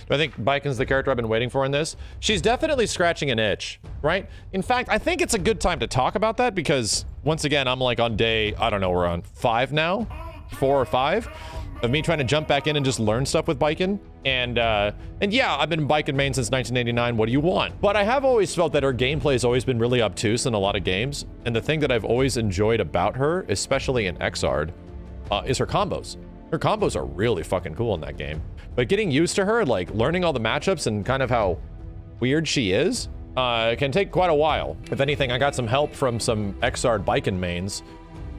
I think Baiken's the character I've been waiting for in this. She's definitely scratching an itch, right? In fact, I think it's a good time to talk about that because, once again, I'm like on day, I don't know, we're on 5 now? 4 or 5? Of me trying to jump back in and just learn stuff with Baiken. And yeah, I've been Baiken main since 1989. What do you want? But I have always felt that her gameplay has always been really obtuse in a lot of games. And the thing that I've always enjoyed about her, especially in Xrd, is her combos. Her combos are really fucking cool in that game. But getting used to her, like learning all the matchups and kind of how weird she is, can take quite a while. If anything, I got some help from some Xrd Baiken mains,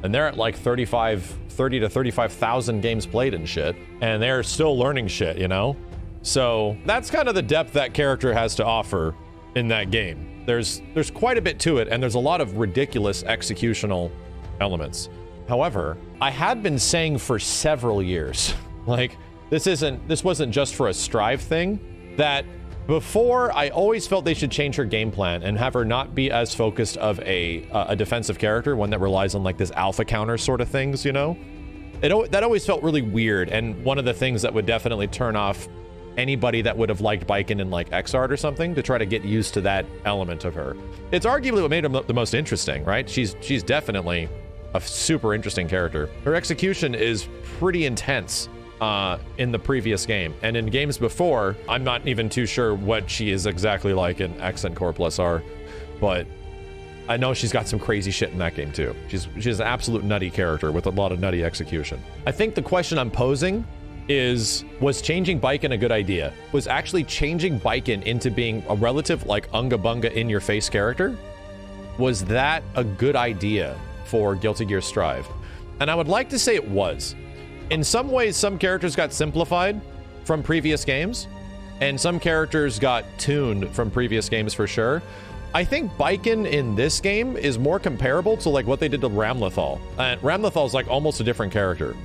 and they're at like 30 to 35,000 games played and shit, and they're still learning shit, you know? So that's kind of the depth that character has to offer in that game. There's quite a bit to it, and there's a lot of ridiculous executional elements. However, I had been saying for several years, like, this wasn't just for a Strive thing, that before I always felt they should change her game plan and have her not be as focused of a defensive character, one that relies on like this alpha counter sort of things, you know? That always felt really weird, and one of the things that would definitely turn off anybody that would have liked Baiken in like Xrd or something, to try to get used to that element of her. It's arguably what made her the most interesting, right? She's definitely a super interesting character. Her execution is pretty intense in the previous game, and in games before, I'm not even too sure what she is exactly like in X and Core Plus R, but I know she's got some crazy shit in that game too. She's an absolute nutty character with a lot of nutty execution. I think the question I'm posing is, was changing Baiken a good idea? Was actually changing Baiken into being a relative like unga bunga in your face character? Was that a good idea for Guilty Gear Strive? And I would like to say it was. In some ways, some characters got simplified from previous games, and some characters got tuned from previous games for sure. I think Baiken in this game is more comparable to like what they did to Ramlethal. And Ramlethal is like almost a different character.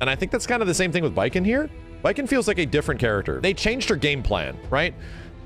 And I think that's kind of the same thing with Baiken here. Baiken feels like a different character. They changed her game plan, right?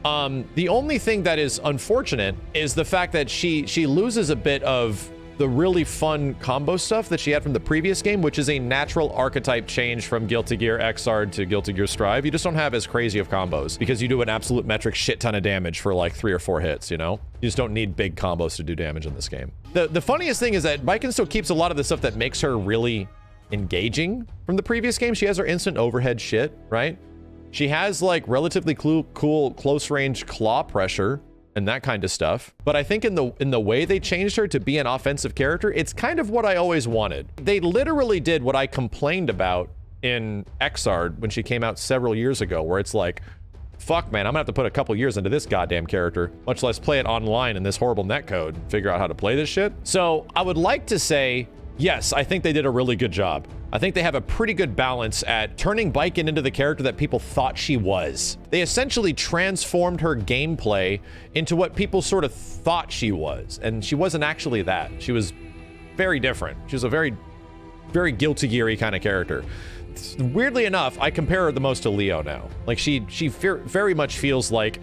The only thing that is unfortunate is the fact that she loses a bit of the really fun combo stuff that she had from the previous game, which is a natural archetype change from Guilty Gear Xrd to Guilty Gear Strive. You just don't have as crazy of combos because you do an absolute metric shit ton of damage for like 3 or 4 hits, you know? You just don't need big combos to do damage in this game. The funniest thing is that Baiken still keeps a lot of the stuff that makes her really engaging from the previous game. She has her instant overhead shit, right? She has like relatively cool close range claw pressure and that kind of stuff. But I think in the way they changed her to be an offensive character, it's kind of what I always wanted. They literally did what I complained about in Xrd when she came out several years ago, where it's like, fuck man, I'm gonna have to put a couple years into this goddamn character, much less play it online in this horrible netcode, figure out how to play this shit. So I would like to say, yes, I think they did a really good job. I think they have a pretty good balance at turning Baiken into the character that people thought she was. They essentially transformed her gameplay into what people sort of thought she was, and she wasn't actually that. She was very different. She was a very, very Guilty Gear-y kind of character. Weirdly enough, I compare her the most to Leo now. Like, she very much feels like,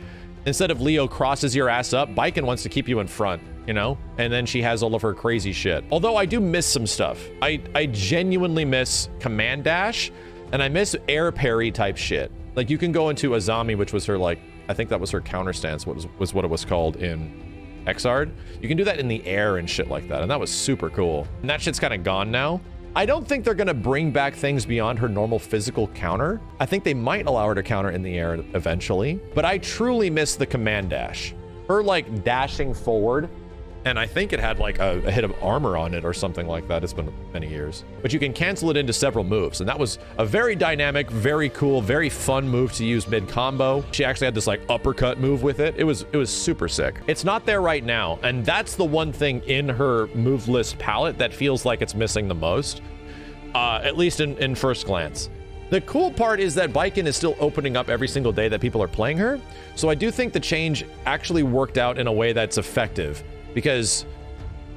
instead of Leo crosses your ass up, Baiken wants to keep you in front, you know? And then she has all of her crazy shit. Although I do miss some stuff. I genuinely miss command dash, and I miss air parry type shit. Like, you can go into Azami, which was her, like, I think that was her counter stance, was what it was called in Xrd. You can do that in the air and shit like that, and that was super cool. And that shit's kind of gone now. I don't think they're gonna bring back things beyond her normal physical counter. I think they might allow her to counter in the air eventually, but I truly miss the command dash. Her like dashing forward, and I think it had like a hit of armor on it or something like that. It's been many years. But you can cancel it into several moves, and that was a very dynamic, very cool, very fun move to use mid-combo. She actually had this like uppercut move with it. It was super sick. It's not there right now, and that's the one thing in her move list palette that feels like it's missing the most, at least in first glance. The cool part is that Baiken is still opening up every single day that people are playing her, so I do think the change actually worked out in a way that's effective. Because,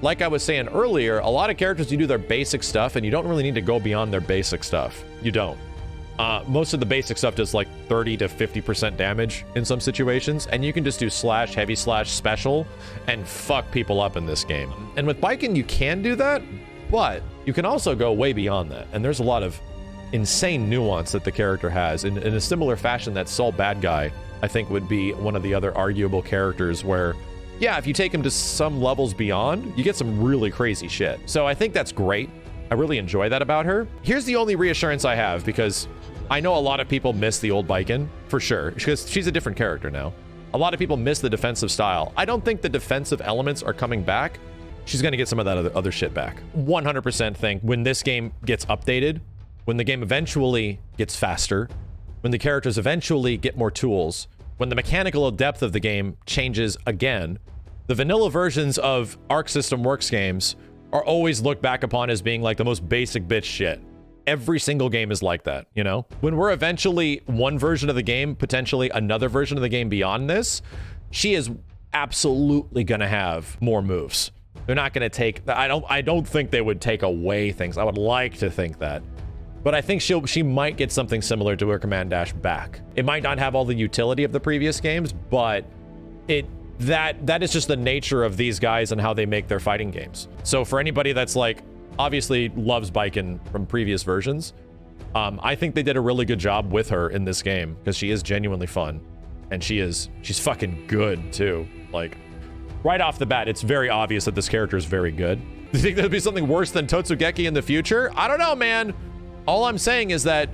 like I was saying earlier, a lot of characters, you do their basic stuff and you don't really need to go beyond their basic stuff. You don't. Most of the basic stuff does like 30 to 50% damage in some situations, and you can just do slash, heavy slash, special, and fuck people up in this game. And with Baiken, you can do that, but you can also go way beyond that. And there's a lot of insane nuance that the character has. In a similar fashion that Sol Bad Guy, I think, would be one of the other arguable characters where, yeah, if you take him to some levels beyond, you get some really crazy shit. So I think that's great. I really enjoy that about her. Here's the only reassurance I have, because I know a lot of people miss the old Baiken, for sure, because she's a different character now. A lot of people miss the defensive style. I don't think the defensive elements are coming back. She's going to get some of that other shit back. 100% think when this game gets updated, when the game eventually gets faster, when the characters eventually get more tools, when the mechanical depth of the game changes again, the vanilla versions of Arc System Works games are always looked back upon as being like the most basic bitch shit. Every single game is like that, you know? When we're eventually one version of the game, potentially another version of the game beyond this, she is absolutely gonna have more moves. They're not gonna take, I don't think they would take away things. I would like to think that. But I think she might get something similar to her Command Dash back. It might not have all the utility of the previous games, but that is just the nature of these guys and how they make their fighting games. So for anybody that's like, obviously loves Baiken from previous versions, I think they did a really good job with her in this game, because she is genuinely fun, and she's fucking good too. Like, right off the bat, it's very obvious that this character is very good. Do you think there'll be something worse than Totsugeki in the future? I don't know, man. All I'm saying is that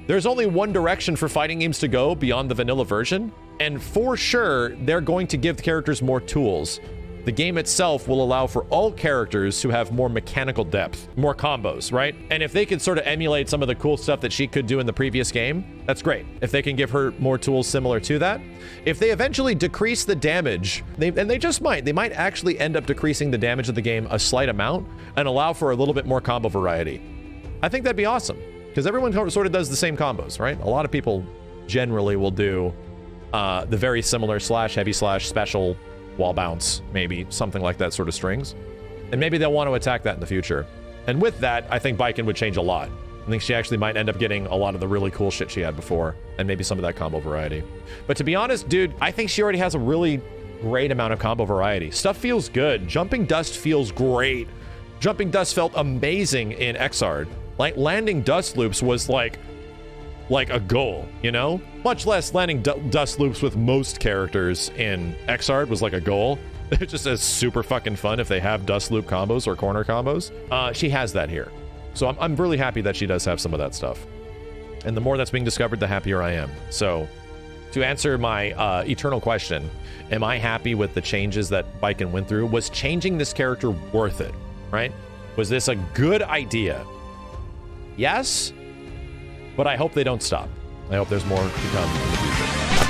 there's only one direction for fighting games to go beyond the vanilla version, and for sure, they're going to give the characters more tools. The game itself will allow for all characters to have more mechanical depth, more combos, right? And if they could sort of emulate some of the cool stuff that she could do in the previous game, that's great. If they can give her more tools similar to that. If they eventually decrease the damage, and they just might, they might actually end up decreasing the damage of the game a slight amount and allow for a little bit more combo variety. I think that'd be awesome, because everyone sort of does the same combos, right? A lot of people generally will do the very similar slash, heavy slash, special, wall bounce, maybe something like that sort of strings. And maybe they'll want to attack that in the future. And with that, I think Baiken would change a lot. I think she actually might end up getting a lot of the really cool shit she had before, and maybe some of that combo variety. But to be honest, dude, I think she already has a really great amount of combo variety. Stuff feels good. Jumping Dust feels great. Jumping Dust felt amazing in Xrd. Like, landing dust loops was like a goal, you know? Much less landing dust loops with most characters in Xrd was like a goal. It just is super fucking fun if they have dust loop combos or corner combos. She has that here. So I'm really happy that she does have some of that stuff. And the more that's being discovered, the happier I am. So to answer my eternal question, am I happy with the changes that Baiken went through? Was changing this character worth it, right? Was this a good idea? Yes, but I hope they don't stop. I hope there's more to come in the future.